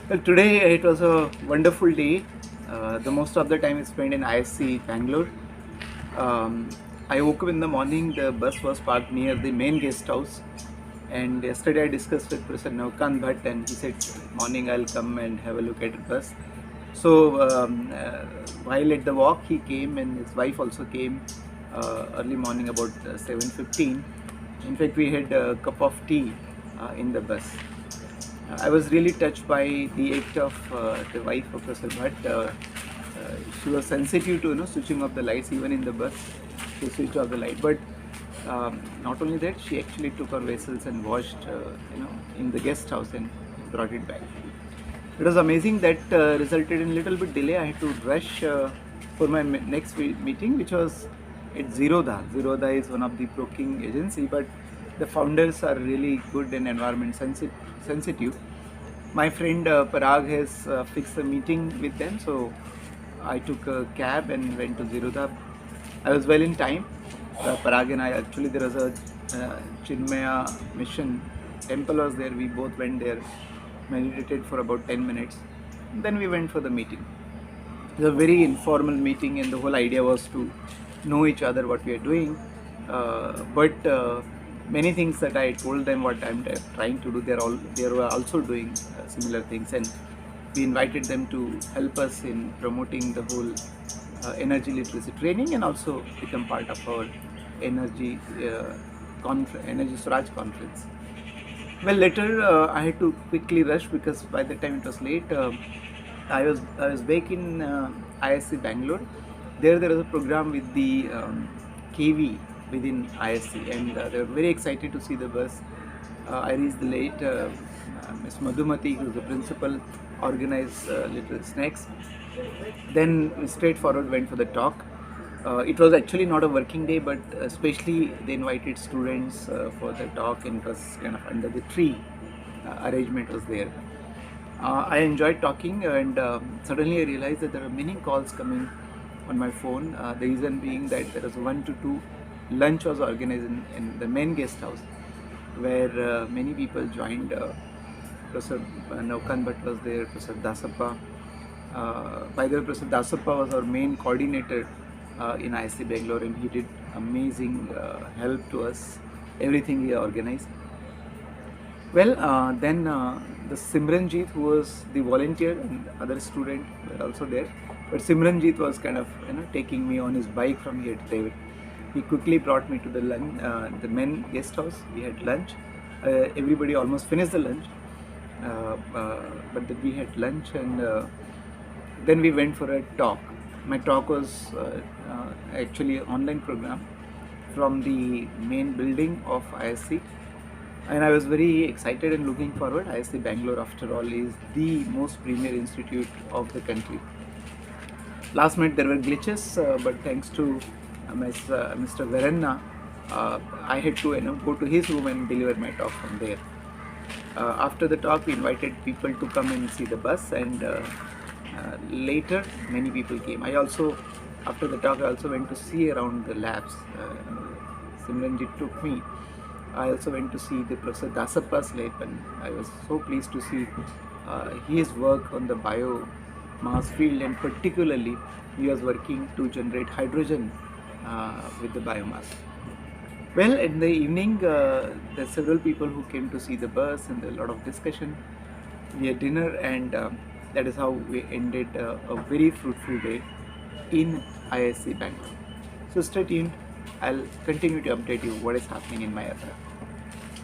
Well, today it was a wonderful day. The most of the time is spent in ISC Bangalore. Um, I woke up in the morning, the bus was parked near the main guest house. And yesterday I discussed with Professor Naukan Bhatt, and he said, morning I'll come and have a look at the bus. So while at the walk, he came and his wife also came early morning about 7:15. In fact, we had a cup of tea in the bus. I was really touched by the act of the wife of Professor Bhatt. She was sensitive to switching off the lights even in the bus. She switched off the light, but not only that, she actually took her vessels and washed in the guest house and brought it back. It was amazing. That resulted in a little bit delay. I had to rush for my next meeting, which was at Zerodha. Zerodha is one of the broking agency, but the founders are really good and environment sensitive. My friend Parag has fixed a meeting with them, so I took a cab and went to Zerodha. I was well in time. Parag and I, actually there was a Chinmaya mission temple was there. We both went there, meditated for about 10 minutes. Then we went for the meeting. It was a very informal meeting, and the whole idea was to know each other, what we are doing. But many things that I told them what I'm trying to do, they were also doing similar things, and we invited them to help us in promoting the whole energy literacy training, and also become part of our energy Swaraj conference. Well, later I had to quickly rush because by the time it was late. I was back in ISC Bangalore. There was a program with the KV within ISC, and they were very excited to see the bus. I reached late. Ms. Madhumati, who is the principal, organized little snacks. Then we straightforward went for the talk. It was actually not a working day, but especially they invited students for the talk, and it was kind of under the tree. Arrangement was there. I enjoyed talking, and suddenly I realized that there are many calls coming on my phone. The reason being that there was 1 to 2 lunch was organized in the main guest house, where many people joined. Professor Naukan Bhatt was there, Professor Dasappa. By the way, Professor Dasappa was our main coordinator in IIT Bangalore, and he did amazing help to us, everything he organized. Well, then the Simranjeet, who was the volunteer, and other student were also there. But Simranjeet was kind of taking me on his bike from here to there. He quickly brought me to the the main guest house. We had lunch. Everybody almost finished the lunch, but then we had lunch, and then we went for a talk. My talk was actually an online program from the main building of ISC. And I was very excited and looking forward. IIT Bangalore, after all, is the most premier institute of the country. Last minute there were glitches, but thanks to Mr. Verenna, I had to go to his room and deliver my talk from there. After the talk, we invited people to come and see the bus, and later many people came. After the talk, I also went to see around the labs. Simranjit took me. I also went to see the Professor Dasappa's lab, and I was so pleased to see his work on the biomass field, and particularly he was working to generate hydrogen with the biomass. Well, in the evening, there are several people who came to see the bus, and there was a lot of discussion. We had dinner, and that is how we ended a very fruitful day in ISC Bangalore. So stay tuned. I'll continue to update you what is happening in my yatra.